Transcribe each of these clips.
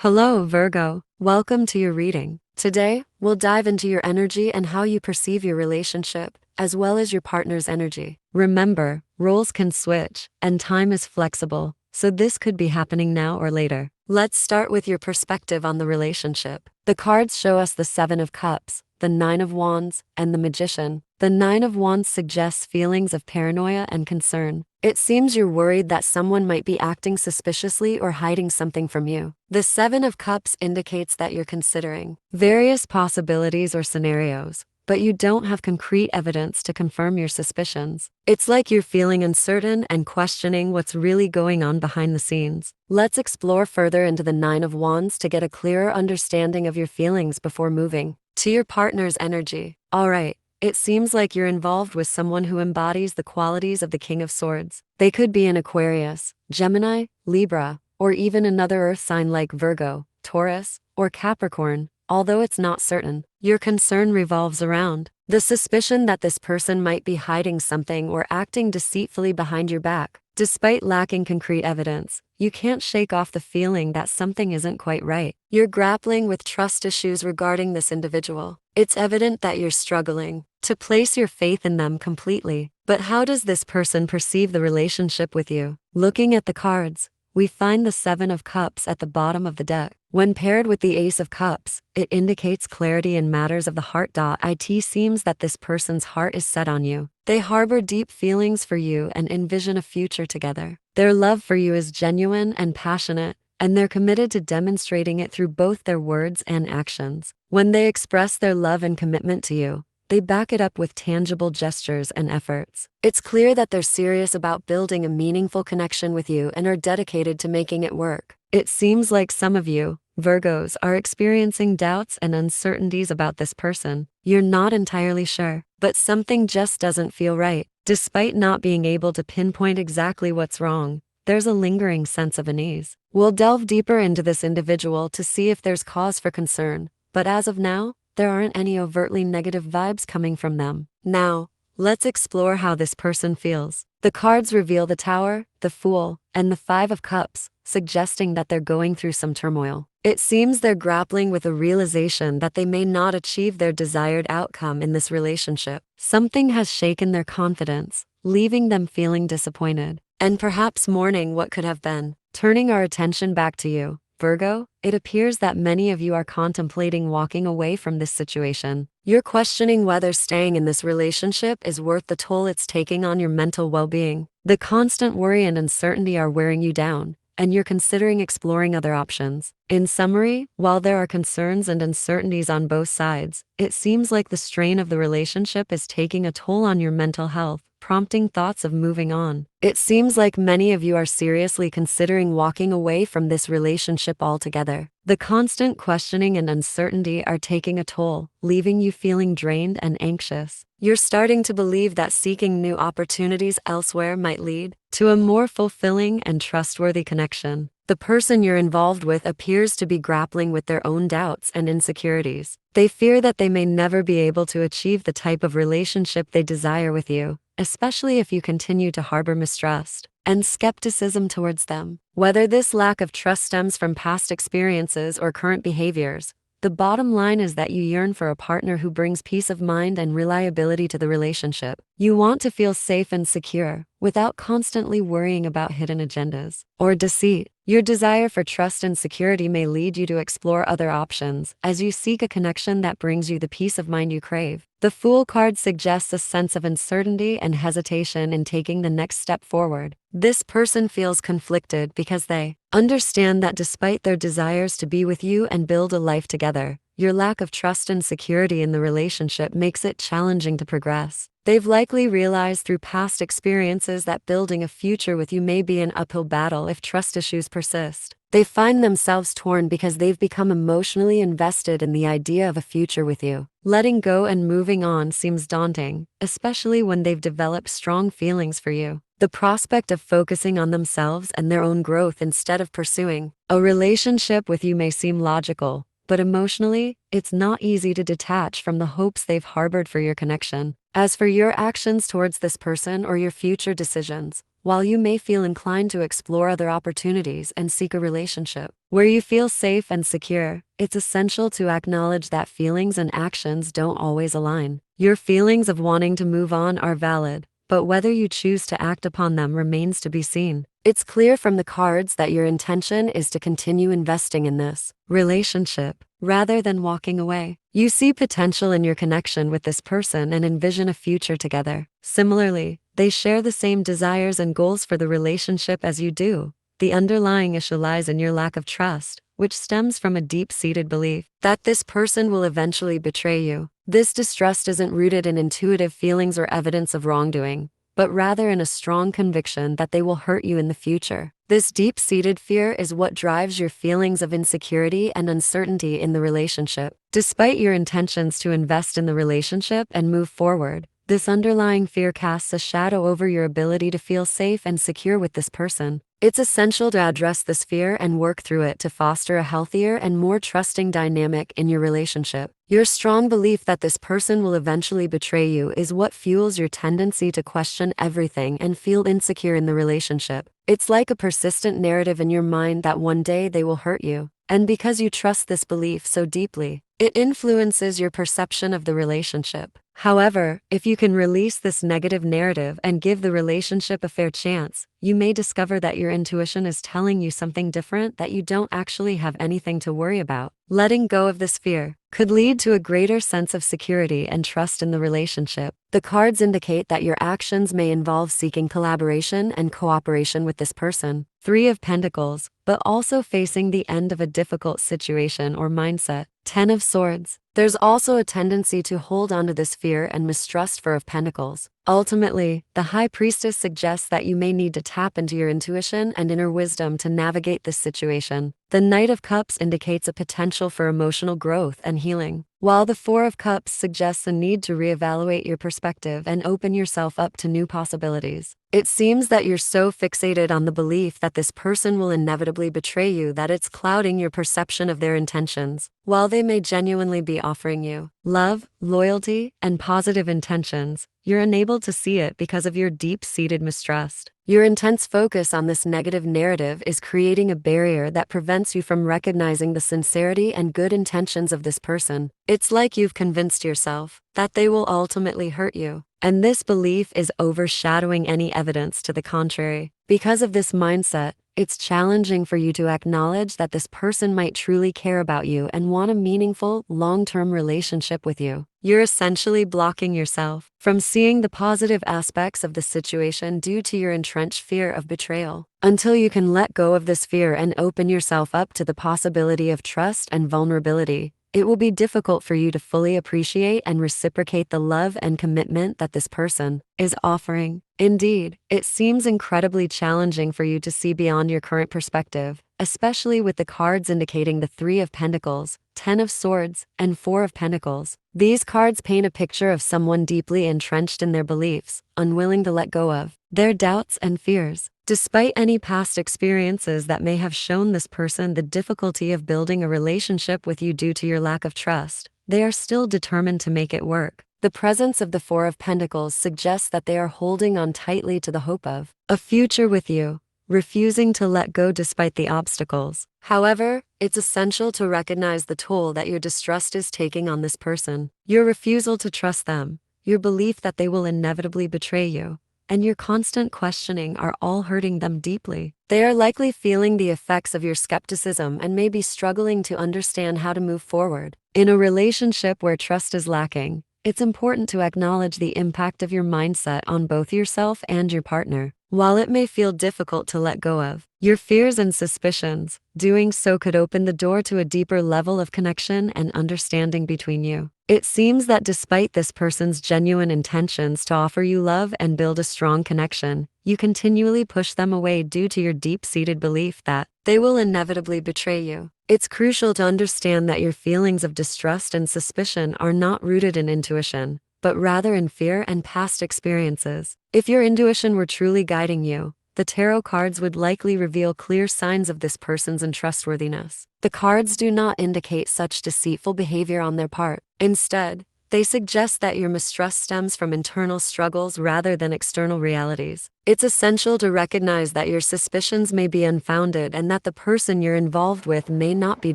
Hello, Virgo. Welcome to your reading. Today, we'll dive into your energy and how you perceive your relationship, as well as your partner's energy. Remember, roles can switch, and time is flexible, so this could be happening now or later. Let's start with your perspective on the relationship. The cards show us the Seven of Cups, the Nine of Wands, and the Magician. The Nine of Wands suggests feelings of paranoia and concern. It seems you're worried that someone might be acting suspiciously or hiding something from you. The Seven of Cups indicates that you're considering various possibilities or scenarios, but you don't have concrete evidence to confirm your suspicions. It's like you're feeling uncertain and questioning what's really going on behind the scenes. Let's explore further into the Nine of Wands to get a clearer understanding of your feelings before moving to your partner's energy. All right. It seems like you're involved with someone who embodies the qualities of the King of Swords. They could be an Aquarius, Gemini, Libra, or even another earth sign like Virgo, Taurus, or Capricorn. Although it's not certain, your concern revolves around the suspicion that this person might be hiding something or acting deceitfully behind your back. Despite lacking concrete evidence, you can't shake off the feeling that something isn't quite right. You're grappling with trust issues regarding this individual. It's evident that you're struggling to place your faith in them completely. But how does this person perceive the relationship with you? Looking at the cards, we find the Seven of Cups at the bottom of the deck. When paired with the Ace of Cups, it indicates clarity in matters of the heart. It seems that this person's heart is set on you. They harbor deep feelings for you and envision a future together. Their love for you is genuine and passionate, and they're committed to demonstrating it through both their words and actions. When they express their love and commitment to you, they back it up with tangible gestures and efforts. It's clear that they're serious about building a meaningful connection with you and are dedicated to making it work. It seems like some of you, Virgos, are experiencing doubts and uncertainties about this person. You're not entirely sure, but something just doesn't feel right. Despite not being able to pinpoint exactly what's wrong, there's a lingering sense of unease. We'll delve deeper into this individual to see if there's cause for concern, but as of now, there aren't any overtly negative vibes coming from them. Now, let's explore how this person feels. The cards reveal the Tower, the Fool, and the Five of Cups, suggesting that they're going through some turmoil. It seems they're grappling with a realization that they may not achieve their desired outcome in this relationship. Something has shaken their confidence, leaving them feeling disappointed, and perhaps mourning what could have been. Turning our attention back to you, Virgo, it appears that many of you are contemplating walking away from this situation. You're questioning whether staying in this relationship is worth the toll it's taking on your mental well-being. The constant worry and uncertainty are wearing you down, and you're considering exploring other options. In summary, while there are concerns and uncertainties on both sides, it seems like the strain of the relationship is taking a toll on your mental health, prompting thoughts of moving on. It seems like many of you are seriously considering walking away from this relationship altogether. The constant questioning and uncertainty are taking a toll, leaving you feeling drained and anxious. You're starting to believe that seeking new opportunities elsewhere might lead to a more fulfilling and trustworthy connection. The person you're involved with appears to be grappling with their own doubts and insecurities. They fear that they may never be able to achieve the type of relationship they desire with you, especially if you continue to harbor mistrust and skepticism towards them. Whether this lack of trust stems from past experiences or current behaviors, the bottom line is that you yearn for a partner who brings peace of mind and reliability to the relationship. You want to feel safe and secure, without constantly worrying about hidden agendas or deceit. Your desire for trust and security may lead you to explore other options as you seek a connection that brings you the peace of mind you crave. The Fool card suggests a sense of uncertainty and hesitation in taking the next step forward. This person feels conflicted because they understand that despite their desires to be with you and build a life together, your lack of trust and security in the relationship makes it challenging to progress. They've likely realized through past experiences that building a future with you may be an uphill battle if trust issues persist. They find themselves torn because they've become emotionally invested in the idea of a future with you. Letting go and moving on seems daunting, especially when they've developed strong feelings for you. The prospect of focusing on themselves and their own growth instead of pursuing a relationship with you may seem logical, but emotionally, it's not easy to detach from the hopes they've harbored for your connection. As for your actions towards this person or your future decisions, while you may feel inclined to explore other opportunities and seek a relationship where you feel safe and secure, it's essential to acknowledge that feelings and actions don't always align. Your feelings of wanting to move on are valid, but whether you choose to act upon them remains to be seen. It's clear from the cards that your intention is to continue investing in this relationship rather than walking away. You see potential in your connection with this person and envision a future together. Similarly, they share the same desires and goals for the relationship as you do. The underlying issue lies in your lack of trust, which stems from a deep-seated belief that this person will eventually betray you. This distrust isn't rooted in intuitive feelings or evidence of wrongdoing, but rather in a strong conviction that they will hurt you in the future. This deep-seated fear is what drives your feelings of insecurity and uncertainty in the relationship. Despite your intentions to invest in the relationship and move forward, this underlying fear casts a shadow over your ability to feel safe and secure with this person. It's essential to address this fear and work through it to foster a healthier and more trusting dynamic in your relationship. Your strong belief that this person will eventually betray you is what fuels your tendency to question everything and feel insecure in the relationship. It's like a persistent narrative in your mind that one day they will hurt you. And because you trust this belief so deeply, it influences your perception of the relationship. However, if you can release this negative narrative and give the relationship a fair chance, you may discover that your intuition is telling you something different, that you don't actually have anything to worry about. Letting go of this fear could lead to a greater sense of security and trust in the relationship. The cards indicate that your actions may involve seeking collaboration and cooperation with this person. 3 of Pentacles, but also facing the end of a difficult situation or mindset. 10 of Swords. There's also a tendency to hold onto this fear and mistrust. 4 of Pentacles. Ultimately, the High Priestess suggests that you may need to tap into your intuition and inner wisdom to navigate this situation. The Knight of Cups indicates a potential for emotional growth and healing, while the 4 of Cups suggests a need to reevaluate your perspective and open yourself up to new possibilities. It seems that you're so fixated on the belief that this person will inevitably betray you that it's clouding your perception of their intentions. While they may genuinely be offering you love, loyalty, and positive intentions, you're unable to see it because of your deep-seated mistrust. Your intense focus on this negative narrative is creating a barrier that prevents you from recognizing the sincerity and good intentions of this person. It's like you've convinced yourself that they will ultimately hurt you, and this belief is overshadowing any evidence to the contrary. Because of this mindset, it's challenging for you to acknowledge that this person might truly care about you and want a meaningful, long-term relationship with you. You're essentially blocking yourself from seeing the positive aspects of the situation due to your entrenched fear of betrayal. Until you can let go of this fear and open yourself up to the possibility of trust and vulnerability, it will be difficult for you to fully appreciate and reciprocate the love and commitment that this person is offering. Indeed, it seems incredibly challenging for you to see beyond your current perspective, especially with the cards indicating the 3 of Pentacles, 10 of Swords, and 4 of Pentacles. These cards paint a picture of someone deeply entrenched in their beliefs, unwilling to let go of their doubts and fears. Despite any past experiences that may have shown this person the difficulty of building a relationship with you due to your lack of trust, they are still determined to make it work. The presence of the 4 of Pentacles suggests that they are holding on tightly to the hope of a future with you, refusing to let go despite the obstacles. However, it's essential to recognize the toll that your distrust is taking on this person. Your refusal to trust them, your belief that they will inevitably betray you, and your constant questioning are all hurting them deeply. They are likely feeling the effects of your skepticism and may be struggling to understand how to move forward. In a relationship where trust is lacking, it's important to acknowledge the impact of your mindset on both yourself and your partner. While it may feel difficult to let go of your fears and suspicions, doing so could open the door to a deeper level of connection and understanding between you. It seems that despite this person's genuine intentions to offer you love and build a strong connection, you continually push them away due to your deep-seated belief that they will inevitably betray you. It's crucial to understand that your feelings of distrust and suspicion are not rooted in intuition, but rather in fear and past experiences. If your intuition were truly guiding you, the tarot cards would likely reveal clear signs of this person's untrustworthiness. The cards do not indicate such deceitful behavior on their part. Instead, They suggest that your mistrust stems from internal struggles rather than external realities. It's essential to recognize that your suspicions may be unfounded and that the person you're involved with may not be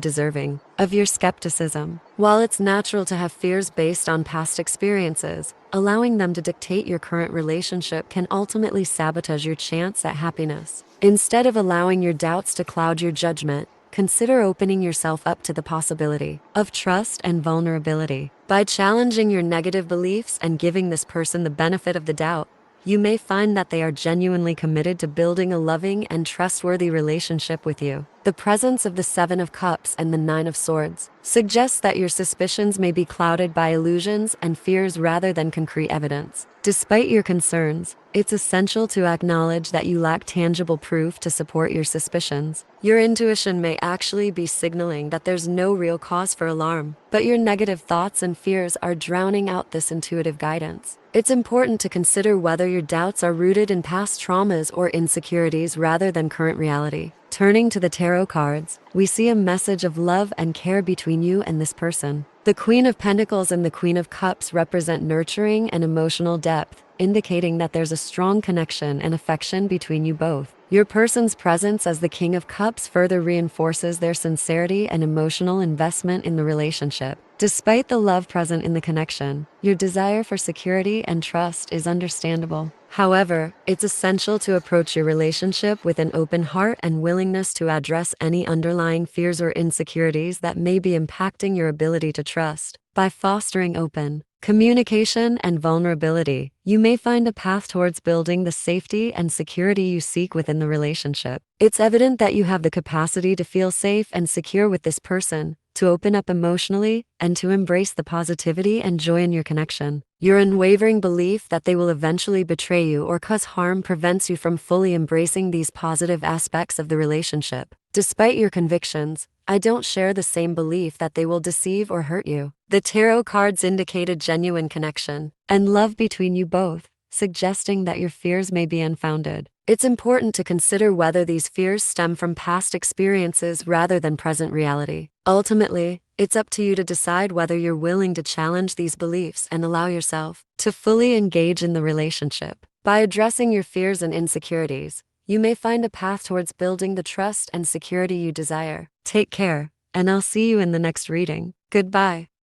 deserving of your skepticism. While it's natural to have fears based on past experiences, allowing them to dictate your current relationship can ultimately sabotage your chance at happiness. Instead of allowing your doubts to cloud your judgment, consider opening yourself up to the possibility of trust and vulnerability. By challenging your negative beliefs and giving this person the benefit of the doubt, you may find that they are genuinely committed to building a loving and trustworthy relationship with you. The presence of the Seven of Cups and the Nine of Swords suggests that your suspicions may be clouded by illusions and fears rather than concrete evidence. Despite your concerns, it's essential to acknowledge that you lack tangible proof to support your suspicions. Your intuition may actually be signaling that there's no real cause for alarm, but your negative thoughts and fears are drowning out this intuitive guidance. It's important to consider whether your doubts are rooted in past traumas or insecurities rather than current reality. Turning to the tarot cards, we see a message of love and care between you and this person. The Queen of Pentacles and the Queen of Cups represent nurturing and emotional depth, indicating that there's a strong connection and affection between you both. Your person's presence as the King of Cups further reinforces their sincerity and emotional investment in the relationship. Despite the love present in the connection, your desire for security and trust is understandable. However, it's essential to approach your relationship with an open heart and willingness to address any underlying fears or insecurities that may be impacting your ability to trust. By fostering open communication and vulnerability, you may find a path towards building the safety and security you seek within the relationship. It's evident that you have the capacity to feel safe and secure with this person, to open up emotionally, and to embrace the positivity and joy in your connection. Your unwavering belief that they will eventually betray you or cause harm prevents you from fully embracing these positive aspects of the relationship. Despite your convictions, I don't share the same belief that they will deceive or hurt you. The tarot cards indicate a genuine connection and love between you both, suggesting that your fears may be unfounded. It's important to consider whether these fears stem from past experiences rather than present reality. Ultimately, it's up to you to decide whether you're willing to challenge these beliefs and allow yourself to fully engage in the relationship. By addressing your fears and insecurities, you may find a path towards building the trust and security you desire. Take care, and I'll see you in the next reading. Goodbye.